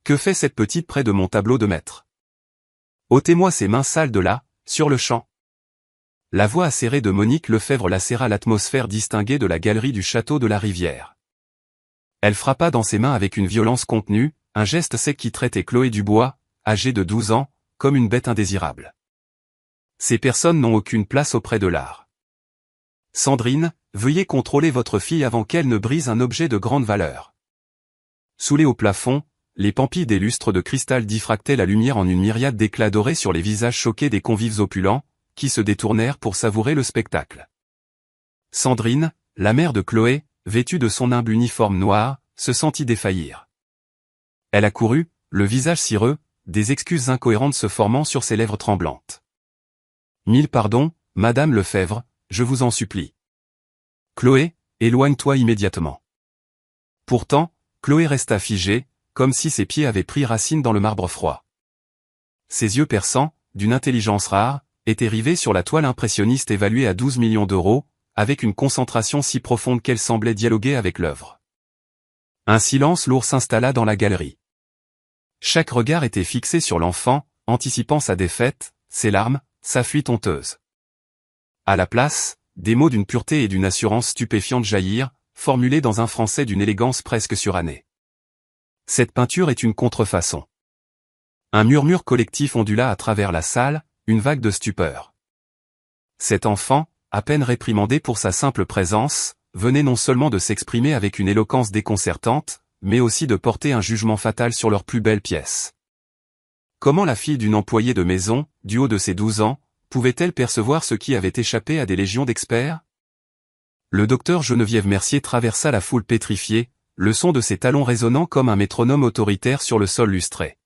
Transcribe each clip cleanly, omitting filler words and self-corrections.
Que fait cette petite près de mon tableau de maître? Ôtez-moi ces mains sales de là, sur le champ. La voix acérée de Monique Lefebvre lacéra l'atmosphère distinguée de la galerie du château de la Rivière. Elle frappa dans ses mains avec une violence contenue, un geste sec qui traitait Chloé Dubois, âgée de 12 ans, comme une bête indésirable. Ces personnes n'ont aucune place auprès de l'art. Sandrine, veuillez contrôler votre fille avant qu'elle ne brise un objet de grande valeur. Soulées au plafond, les pampilles des lustres de cristal diffractaient la lumière en une myriade d'éclats dorés sur les visages choqués des convives opulents, qui se détournèrent pour savourer le spectacle. Sandrine, la mère de Chloé, vêtue de son humble uniforme noir, se sentit défaillir. Elle accourut, le visage cireux, des excuses incohérentes se formant sur ses lèvres tremblantes. « Mille pardons, Madame Lefebvre, je vous en supplie. Chloé, éloigne-toi immédiatement. » Pourtant, Chloé resta figée, comme si ses pieds avaient pris racine dans le marbre froid. Ses yeux perçants, d'une intelligence rare, étaient rivés sur la toile impressionniste évaluée à 12 millions d'euros, avec une concentration si profonde qu'elle semblait dialoguer avec l'œuvre. Un silence lourd s'installa dans la galerie. Chaque regard était fixé sur l'enfant, anticipant sa défaite, ses larmes, sa fuite honteuse. À la place, des mots d'une pureté et d'une assurance stupéfiantes jaillirent, formulés dans un français d'une élégance presque surannée. Cette peinture est une contrefaçon. Un murmure collectif ondula à travers la salle, une vague de stupeur. Cet enfant, à peine réprimandé pour sa simple présence, venait non seulement de s'exprimer avec une éloquence déconcertante, mais aussi de porter un jugement fatal sur leur plus belle pièce. Comment la fille d'une employée de maison, du haut de ses 12 ans, pouvait-elle percevoir ce qui avait échappé à des légions d'experts? Le docteur Geneviève Mercier traversa la foule pétrifiée, le son de ses talons résonnant comme un métronome autoritaire sur le sol lustré.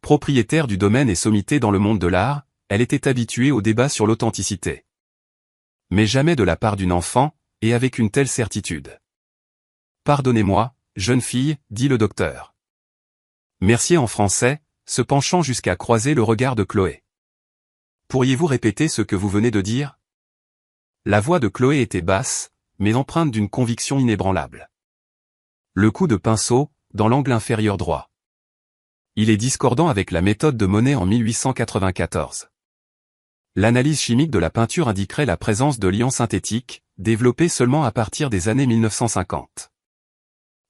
Propriétaire du domaine et sommité dans le monde de l'art, elle était habituée au débat sur l'authenticité. Mais jamais de la part d'une enfant, et avec une telle certitude. « Pardonnez-moi, jeune fille, dit le docteur. Mercier en français, se penchant jusqu'à croiser le regard de Chloé. Pourriez-vous répéter ce que vous venez de dire? La voix de Chloé était basse, mais empreinte d'une conviction inébranlable. Le coup de pinceau, dans l'angle inférieur droit. Il est discordant avec la méthode de Monet en 1894. L'analyse chimique de la peinture indiquerait la présence de liants synthétiques, développés seulement à partir des années 1950.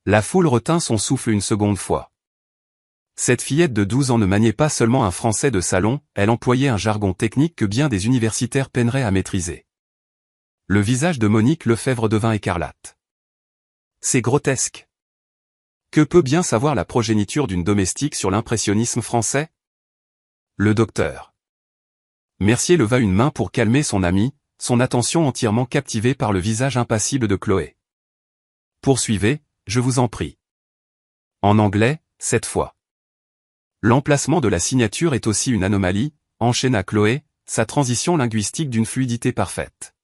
La foule retint son souffle une seconde fois. Cette fillette de 12 ans ne maniait pas seulement un français de salon, elle employait un jargon technique que bien des universitaires peineraient à maîtriser. Le visage de Monique Lefebvre devint écarlate. C'est grotesque. Que peut bien savoir la progéniture d'une domestique sur l'impressionnisme français? Le docteur Mercier leva une main pour calmer son ami, son attention entièrement captivée par le visage impassible de Chloé. Poursuivez, je vous en prie. En anglais, cette fois. L'emplacement de la signature est aussi une anomalie, enchaîna Chloé, sa transition linguistique d'une fluidité parfaite.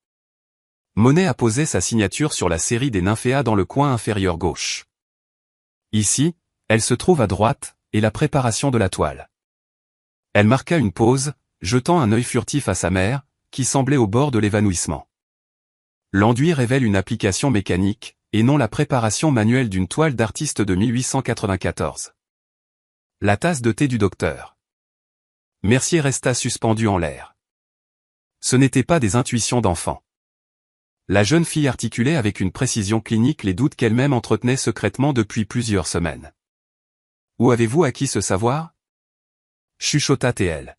Monet a posé sa signature sur la série des nymphéas dans le coin inférieur gauche. Ici, elle se trouve à droite, et la préparation de la toile. Elle marqua une pause, jetant un œil furtif à sa mère, qui semblait au bord de l'évanouissement. L'enduit révèle une application mécanique, et non la préparation manuelle d'une toile d'artiste de 1894. La tasse de thé du docteur. Mercier resta suspendu en l'air. Ce n'étaient pas des intuitions d'enfant. La jeune fille articulait avec une précision clinique les doutes qu'elle-même entretenait secrètement depuis plusieurs semaines. « Où avez-vous acquis ce savoir » chuchota T.L.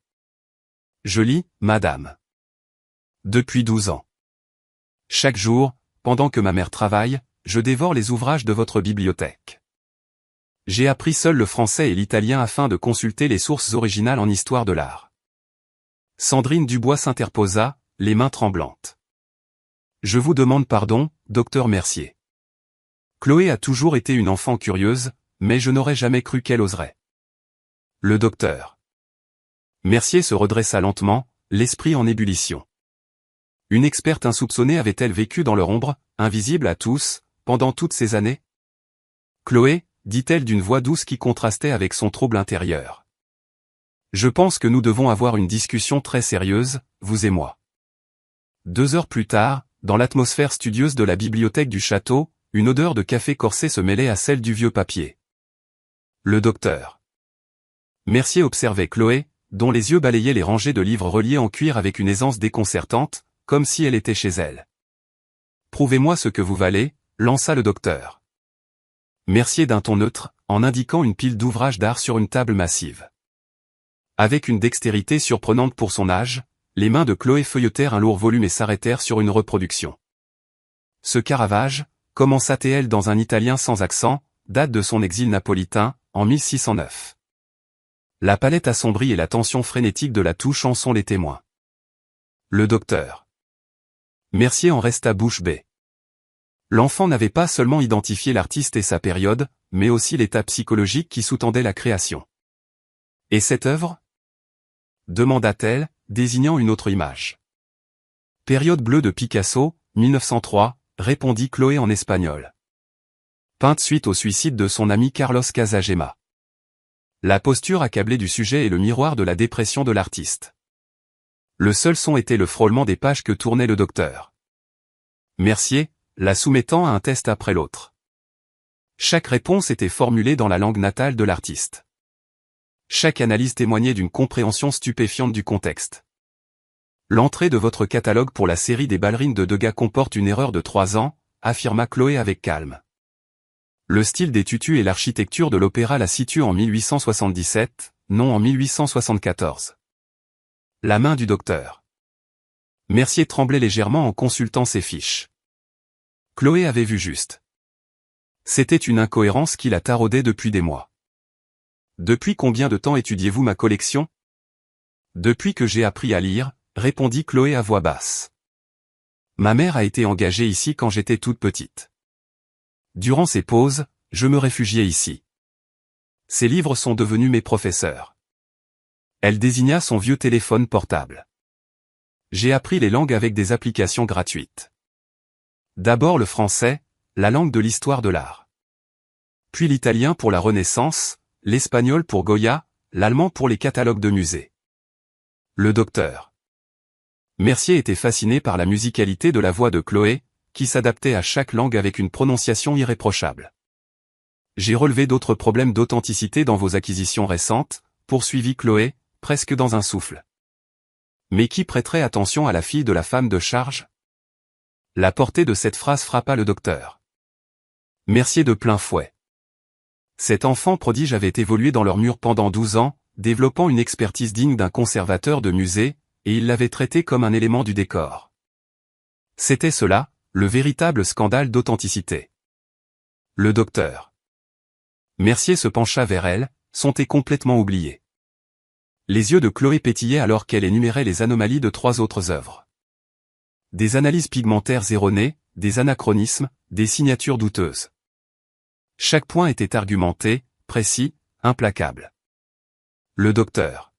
« Je lis, madame. Depuis 12 ans. Chaque jour, pendant que ma mère travaille, je dévore les ouvrages de votre bibliothèque. J'ai appris seul le français et l'italien afin de consulter les sources originales en histoire de l'art. » Sandrine Dubois s'interposa, les mains tremblantes. « Je vous demande pardon, docteur Mercier. Chloé a toujours été une enfant curieuse, mais je n'aurais jamais cru qu'elle oserait. » Le docteur Mercier se redressa lentement, l'esprit en ébullition. Une experte insoupçonnée avait-elle vécu dans leur ombre, invisible à tous, pendant toutes ces années? Chloé, dit-elle d'une voix douce qui contrastait avec son trouble intérieur. Je pense que nous devons avoir une discussion très sérieuse, vous et moi. 2 heures plus tard, dans l'atmosphère studieuse de la bibliothèque du château, une odeur de café corsé se mêlait à celle du vieux papier. Le docteur. Mercier observait Chloé, dont les yeux balayaient les rangées de livres reliés en cuir avec une aisance déconcertante, comme si elle était chez elle. Prouvez-moi ce que vous valez, lança le docteur. Mercier d'un ton neutre, en indiquant une pile d'ouvrages d'art sur une table massive. Avec une dextérité surprenante pour son âge, les mains de Chloé feuilletèrent un lourd volume et s'arrêtèrent sur une reproduction. Ce Caravage, commença-t-elle dans un italien sans accent, date de son exil napolitain, en 1609. La palette assombrie et la tension frénétique de la touche en sont les témoins. Le docteur. Mercier en resta bouche bée. L'enfant n'avait pas seulement identifié l'artiste et sa période, mais aussi l'état psychologique qui sous-tendait la création. Et cette œuvre ? Demanda-t-elle, désignant une autre image. Période bleue de Picasso, 1903, répondit Chloé en espagnol. Peinte suite au suicide de son ami Carlos Casagema. La posture accablée du sujet est le miroir de la dépression de l'artiste. Le seul son était le frôlement des pages que tournait le docteur. Mercier, la soumettant à un test après l'autre. Chaque réponse était formulée dans la langue natale de l'artiste. Chaque analyse témoignait d'une compréhension stupéfiante du contexte. L'entrée de votre catalogue pour la série des ballerines de Degas comporte une erreur de 3 ans, affirma Chloé avec calme. Le style des tutus et l'architecture de l'opéra la situent en 1877, non en 1874. La main du docteur. Mercier tremblait légèrement en consultant ses fiches. Chloé avait vu juste. C'était une incohérence qui la taraudait depuis des mois. Depuis combien de temps étudiez-vous ma collection ? Depuis que j'ai appris à lire, répondit Chloé à voix basse. Ma mère a été engagée ici quand j'étais toute petite. Durant ces pauses, je me réfugiais ici. Ces livres sont devenus mes professeurs. Elle désigna son vieux téléphone portable. J'ai appris les langues avec des applications gratuites. D'abord le français, la langue de l'histoire de l'art. Puis l'italien pour la Renaissance, l'espagnol pour Goya, l'allemand pour les catalogues de musées. Le docteur. Mercier était fasciné par la musicalité de la voix de Chloé, qui s'adaptait à chaque langue avec une prononciation irréprochable. J'ai relevé d'autres problèmes d'authenticité dans vos acquisitions récentes, poursuivit Chloé, presque dans un souffle. Mais qui prêterait attention à la fille de la femme de charge ? La portée de cette phrase frappa le docteur. Mercier de plein fouet. Cet enfant prodige avait évolué dans leurs murs pendant 12 ans, développant une expertise digne d'un conservateur de musée, et il l'avait traité comme un élément du décor. C'était cela, le véritable scandale d'authenticité. Le docteur. Mercier se pencha vers elle, son thé complètement oublié. Les yeux de Chloé pétillaient alors qu'elle énumérait les anomalies de 3 autres œuvres. Des analyses pigmentaires erronées, des anachronismes, des signatures douteuses. Chaque point était argumenté, précis, implacable. Le docteur.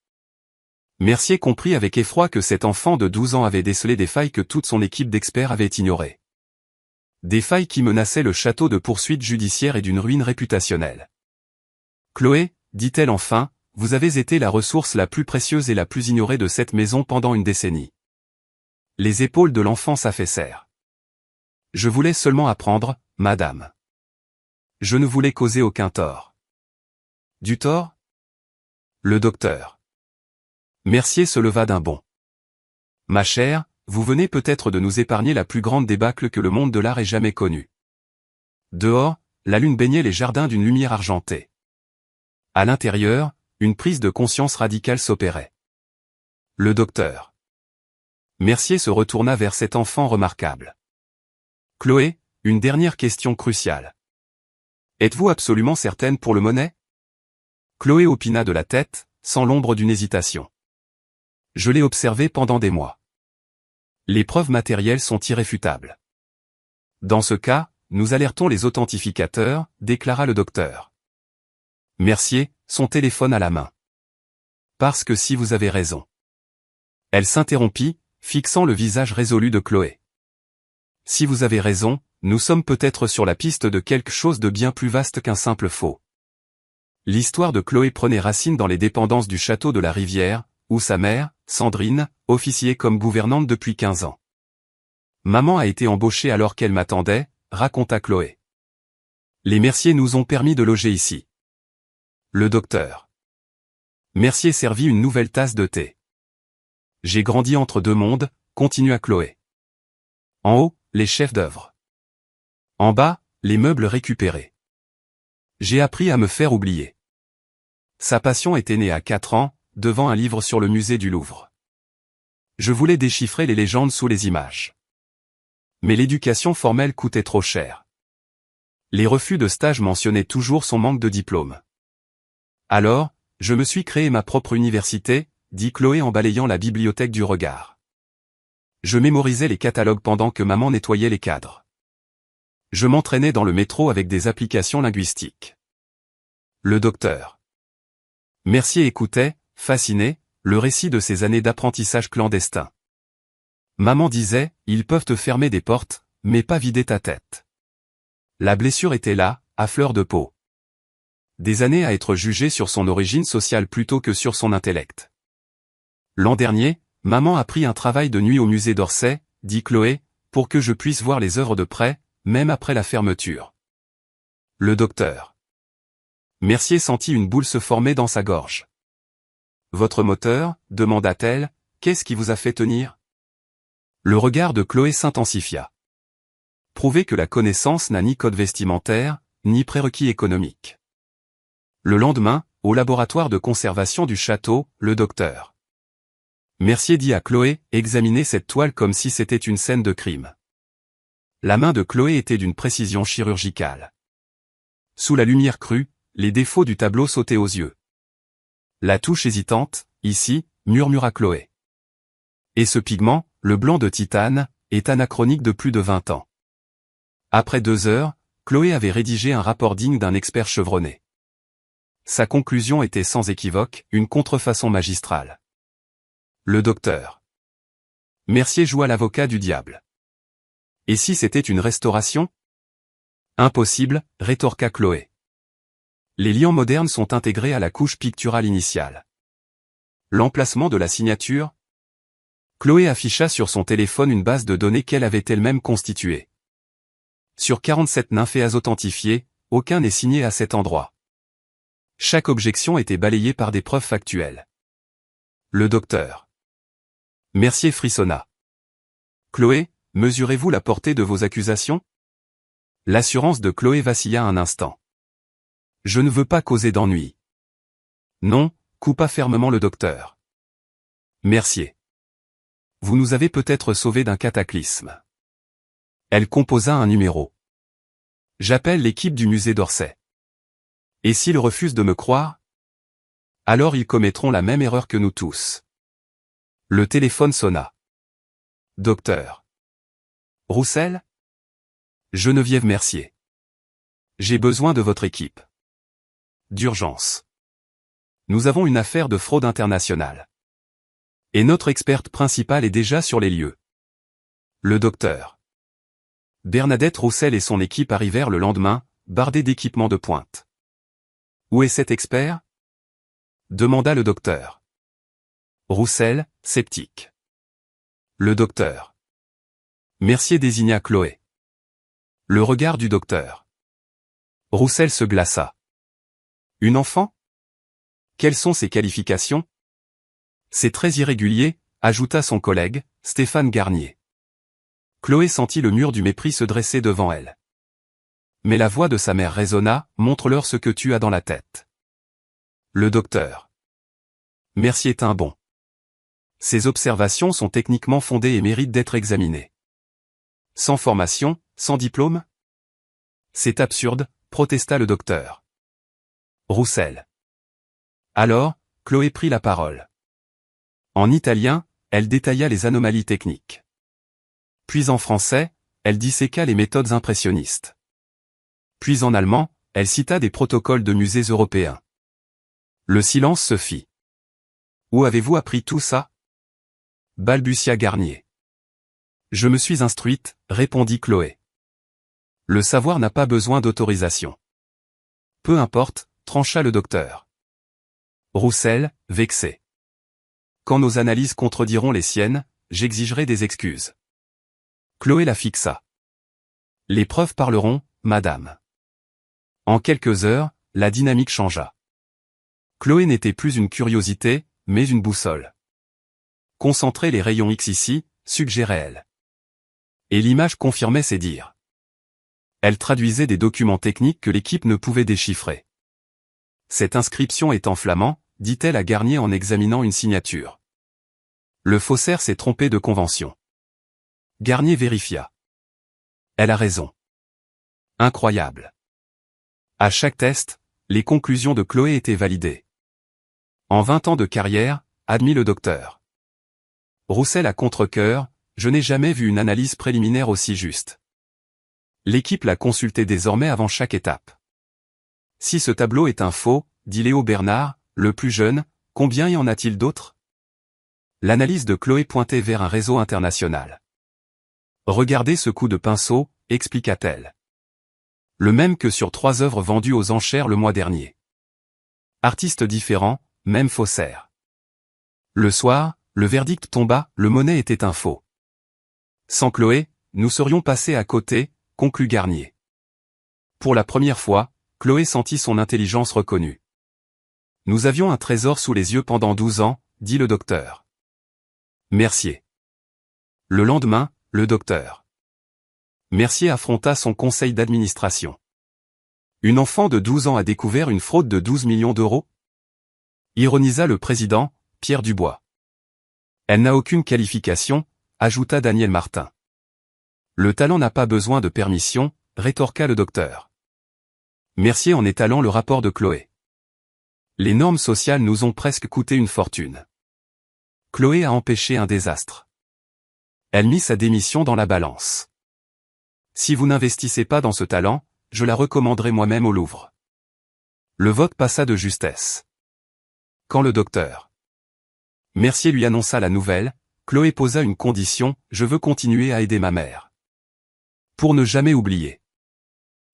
Mercier comprit avec effroi que cet enfant de 12 ans avait décelé des failles que toute son équipe d'experts avait ignorées. Des failles qui menaçaient le château de poursuites judiciaires et d'une ruine réputationnelle. Chloé, dit-elle enfin, vous avez été la ressource la plus précieuse et la plus ignorée de cette maison pendant une décennie. Les épaules de l'enfant s'affaissèrent. Je voulais seulement apprendre, madame. Je ne voulais causer aucun tort. Du tort ? Le docteur. Mercier se leva d'un bond. Ma chère, vous venez peut-être de nous épargner la plus grande débâcle que le monde de l'art ait jamais connue. Dehors, la lune baignait les jardins d'une lumière argentée. À l'intérieur, une prise de conscience radicale s'opérait. Le docteur. Mercier se retourna vers cet enfant remarquable. Chloé, une dernière question cruciale. Êtes-vous absolument certaine pour le Monet ? Chloé opina de la tête, sans l'ombre d'une hésitation. Je l'ai observé pendant des mois. Les preuves matérielles sont irréfutables. Dans ce cas, nous alertons les authentificateurs, déclara le docteur. Mercier, son téléphone à la main. Parce que si vous avez raison. Elle s'interrompit, fixant le visage résolu de Chloé. Si vous avez raison, nous sommes peut-être sur la piste de quelque chose de bien plus vaste qu'un simple faux. L'histoire de Chloé prenait racine dans les dépendances du château de la Rivière, où sa mère, Sandrine, officiait comme gouvernante depuis 15 ans. Maman a été embauchée alors qu'elle m'attendait, raconta Chloé. Les Mercier nous ont permis de loger ici. Le docteur. Mercier servit une nouvelle tasse de thé. J'ai grandi entre deux mondes, continua Chloé. En haut, les chefs d'œuvre. En bas, les meubles récupérés. J'ai appris à me faire oublier. Sa passion était née à 4 ans, devant un livre sur le musée du Louvre. Je voulais déchiffrer les légendes sous les images. Mais l'éducation formelle coûtait trop cher. Les refus de stage mentionnaient toujours son manque de diplôme. Alors, je me suis créé ma propre université, dit Chloé en balayant la bibliothèque du regard. Je mémorisais les catalogues pendant que maman nettoyait les cadres. Je m'entraînais dans le métro avec des applications linguistiques. Le docteur. Mercier écoutait, fasciné, le récit de ses années d'apprentissage clandestin. Maman disait, ils peuvent te fermer des portes, mais pas vider ta tête. La blessure était là, à fleur de peau. Des années à être jugé sur son origine sociale plutôt que sur son intellect. L'an dernier, maman a pris un travail de nuit au musée d'Orsay, dit Chloé, pour que je puisse voir les œuvres de près, même après la fermeture. Le docteur. Mercier sentit une boule se former dans sa gorge. Votre moteur, demanda-t-elle, qu'est-ce qui vous a fait tenir? Le regard de Chloé s'intensifia. Prouver que la connaissance n'a ni code vestimentaire, ni prérequis économique. Le lendemain, au laboratoire de conservation du château, le docteur. Mercier dit à Chloé, examinez cette toile comme si c'était une scène de crime. La main de Chloé était d'une précision chirurgicale. Sous la lumière crue, les défauts du tableau sautaient aux yeux. La touche hésitante, ici, murmura Chloé. Et ce pigment, le blanc de titane, est anachronique de plus de 20 ans. Après 2 heures, Chloé avait rédigé un rapport digne d'un expert chevronné. Sa conclusion était sans équivoque, une contrefaçon magistrale. Le docteur. Mercier joua l'avocat du diable. Et si c'était une restauration? Impossible, rétorqua Chloé. Les liants modernes sont intégrés à la couche picturale initiale. L'emplacement de la signature? Chloé afficha sur son téléphone une base de données qu'elle avait elle-même constituée. Sur 47 nymphéas authentifiés, aucun n'est signé à cet endroit. Chaque objection était balayée par des preuves factuelles. Le docteur. Mercier frissonna. Chloé, mesurez-vous la portée de vos accusations? L'assurance de Chloé vacilla un instant. Je ne veux pas causer d'ennui. Non, coupa fermement le docteur. Mercier. Vous nous avez peut-être sauvés d'un cataclysme. Elle composa un numéro. J'appelle l'équipe du musée d'Orsay. Et s'ils refusent de me croire? Alors ils commettront la même erreur que nous tous. Le téléphone sonna. Docteur. Roussel? Geneviève Mercier. J'ai besoin de votre équipe. D'urgence. Nous avons une affaire de fraude internationale. Et notre experte principale est déjà sur les lieux. Le docteur. Bernadette Roussel et son équipe arrivèrent le lendemain, bardés d'équipements de pointe. Où est cet expert? Demanda le docteur. Roussel, sceptique. Le docteur. Mercier désigna Chloé. Le regard du docteur. Roussel se glaça. Une enfant? Quelles sont ses qualifications? C'est très irrégulier, ajouta son collègue, Stéphane Garnier. Chloé sentit le mur du mépris se dresser devant elle. Mais la voix de sa mère résonna, montre-leur ce que tu as dans la tête. Le docteur. Mercier tint bon. Ces observations sont techniquement fondées et méritent d'être examinées. Sans formation, sans diplôme? C'est absurde, protesta le docteur. Roussel. Alors, Chloé prit la parole. En italien, elle détailla les anomalies techniques. Puis en français, elle disséqua les méthodes impressionnistes. Puis en allemand, elle cita des protocoles de musées européens. Le silence se fit. Où avez-vous appris tout ça? Balbutia Garnier. Je me suis instruite, répondit Chloé. Le savoir n'a pas besoin d'autorisation. Peu importe, trancha le docteur. Roussel, vexé. Quand nos analyses contrediront les siennes, j'exigerai des excuses. Chloé la fixa. Les preuves parleront, madame. En quelques heures, la dynamique changea. Chloé n'était plus une curiosité, mais une boussole. Concentrer les rayons X ici, suggérait-elle. Et l'image confirmait ses dires. Elle traduisait des documents techniques que l'équipe ne pouvait déchiffrer. Cette inscription est en flamand, dit-elle à Garnier en examinant une signature. Le faussaire s'est trompé de convention. Garnier vérifia. Elle a raison. Incroyable. À chaque test, les conclusions de Chloé étaient validées. En 20 ans de carrière, admit le docteur. Roussel à contre-cœur, je n'ai jamais vu une analyse préliminaire aussi juste. L'équipe l'a consulté désormais avant chaque étape. Si ce tableau est un faux, dit Léo Bernard, le plus jeune, combien y en a-t-il d'autres? L'analyse de Chloé pointait vers un réseau international. Regardez ce coup de pinceau, expliqua-t-elle. Le même que sur 3 œuvres vendues aux enchères le mois dernier. Artistes différents, même faussaire. Le soir, le verdict tomba, le Monet était un faux. Sans Chloé, nous serions passés à côté, conclut Garnier. Pour la première fois, Chloé sentit son intelligence reconnue. Nous avions un trésor sous les yeux pendant 12 ans, dit le docteur. Mercier. Le lendemain, le docteur Mercier affronta son conseil d'administration. Une enfant de 12 ans a découvert une fraude de 12 millions d'euros? Ironisa le président, Pierre Dubois. Elle n'a aucune qualification, ajouta Daniel Martin. Le talent n'a pas besoin de permission, rétorqua le docteur. Mercier en étalant le rapport de Chloé. Les normes sociales nous ont presque coûté une fortune. Chloé a empêché un désastre. Elle mit sa démission dans la balance. Si vous n'investissez pas dans ce talent, je la recommanderai moi-même au Louvre. Le vote passa de justesse. Quand le docteur Mercier lui annonça la nouvelle, Chloé posa une condition, je veux continuer à aider ma mère. Pour ne jamais oublier.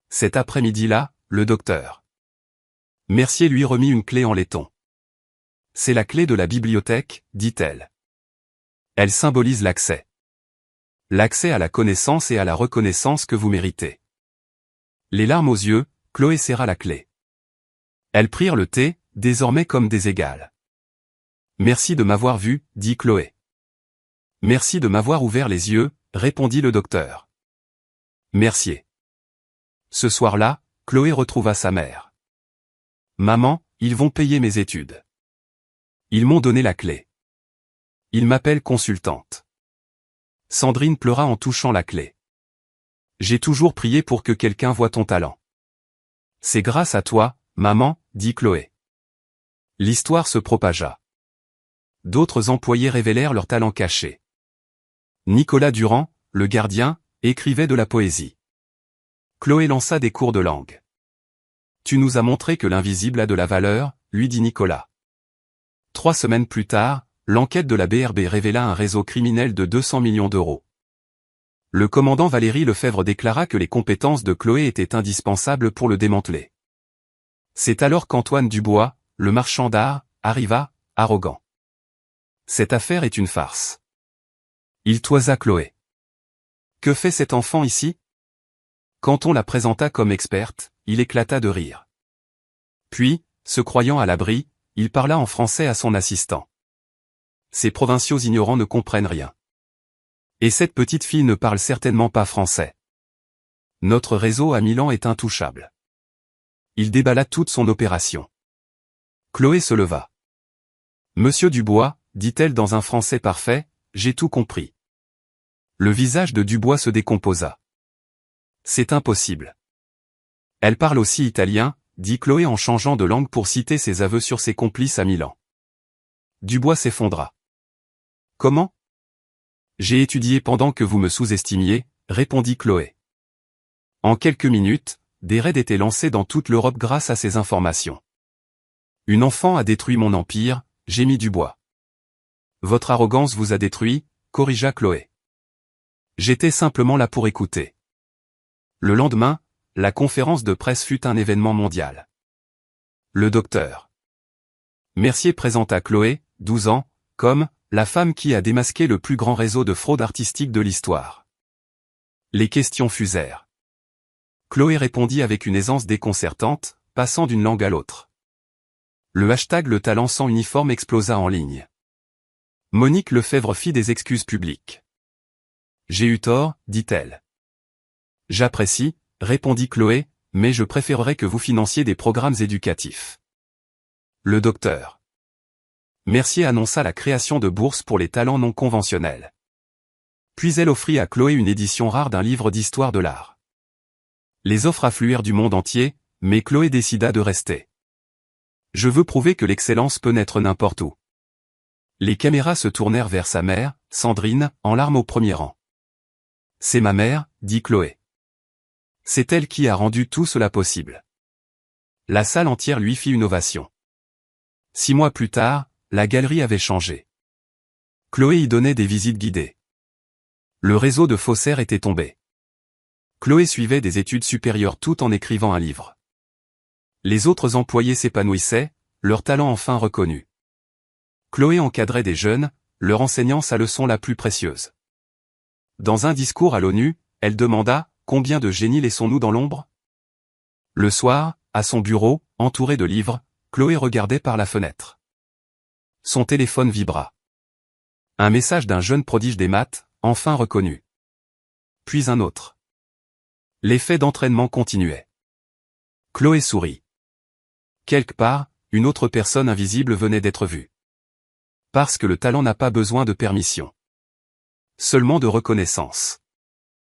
Cet après-midi-là, le docteur Mercier lui remit une clé en laiton. C'est la clé de la bibliothèque, dit-elle. Elle symbolise l'accès. L'accès à la connaissance et à la reconnaissance que vous méritez. Les larmes aux yeux, Chloé serra la clé. Elles prirent le thé, désormais comme des égales. Merci de m'avoir vu, dit Chloé. Merci de m'avoir ouvert les yeux, répondit le docteur Mercier. Ce soir-là, Chloé retrouva sa mère. Maman, ils vont payer mes études. Ils m'ont donné la clé. Ils m'appellent consultante. Sandrine pleura en touchant la clé. J'ai toujours prié pour que quelqu'un voie ton talent. C'est grâce à toi, maman, dit Chloé. L'histoire se propagea. D'autres employés révélèrent leur talent caché. Nicolas Durand, le gardien, écrivait de la poésie. Chloé lança des cours de langue. Tu nous as montré que l'invisible a de la valeur, lui dit Nicolas. 3 semaines plus tard, l'enquête de la BRB révéla un réseau criminel de 200 millions d'euros. Le commandant Valéry Lefebvre déclara que les compétences de Chloé étaient indispensables pour le démanteler. C'est alors qu'Antoine Dubois, le marchand d'art, arriva, arrogant. Cette affaire est une farce. Il toisa Chloé. Que fait cet enfant ici? Quand on la présenta comme experte, il éclata de rire. Puis, se croyant à l'abri, il parla en français à son assistant. Ces provinciaux ignorants ne comprennent rien. Et cette petite fille ne parle certainement pas français. Notre réseau à Milan est intouchable. Il déballa toute son opération. Chloé se leva. Monsieur Dubois, dit-elle dans un français parfait, j'ai tout compris. Le visage de Dubois se décomposa. C'est impossible. Elle parle aussi italien, dit Chloé en changeant de langue pour citer ses aveux sur ses complices à Milan. Dubois s'effondra. Comment? J'ai étudié pendant que vous me sous-estimiez, répondit Chloé. En quelques minutes, des raids étaient lancés dans toute l'Europe grâce à ces informations. Une enfant a détruit mon empire, gémit Dubois. Votre arrogance vous a détruit, corrigea Chloé. J'étais simplement là pour écouter. Le lendemain, la conférence de presse fut un événement mondial. Le docteur Mercier présenta Chloé, 12 ans, comme la femme qui a démasqué le plus grand réseau de fraude artistique de l'histoire. Les questions fusèrent. Chloé répondit avec une aisance déconcertante, passant d'une langue à l'autre. Le hashtag Le Talent sans uniforme explosa en ligne. Monique Lefebvre fit des excuses publiques. J'ai eu tort, dit-elle. J'apprécie, répondit Chloé, mais je préférerais que vous financiez des programmes éducatifs. Le docteur Mercier annonça la création de bourses pour les talents non conventionnels. Puis elle offrit à Chloé une édition rare d'un livre d'histoire de l'art. Les offres affluèrent du monde entier, mais Chloé décida de rester. Je veux prouver que l'excellence peut naître n'importe où. Les caméras se tournèrent vers sa mère, Sandrine, en larmes au premier rang. C'est ma mère, dit Chloé. C'est elle qui a rendu tout cela possible. La salle entière lui fit une ovation. 6 mois plus tard, la galerie avait changé. Chloé y donnait des visites guidées. Le réseau de faussaires était tombé. Chloé suivait des études supérieures tout en écrivant un livre. Les autres employés s'épanouissaient, leur talent enfin reconnu. Chloé encadrait des jeunes, leur enseignant sa leçon la plus précieuse. Dans un discours à l'ONU, elle demanda « Combien de génies laissons-nous dans l'ombre ?» Le soir, à son bureau, entouré de livres, Chloé regardait par la fenêtre. Son téléphone vibra. Un message d'un jeune prodige des maths, enfin reconnu. Puis un autre. L'effet d'entraînement continuait. Chloé sourit. Quelque part, une autre personne invisible venait d'être vue. Parce que le talent n'a pas besoin de permission. Seulement de reconnaissance.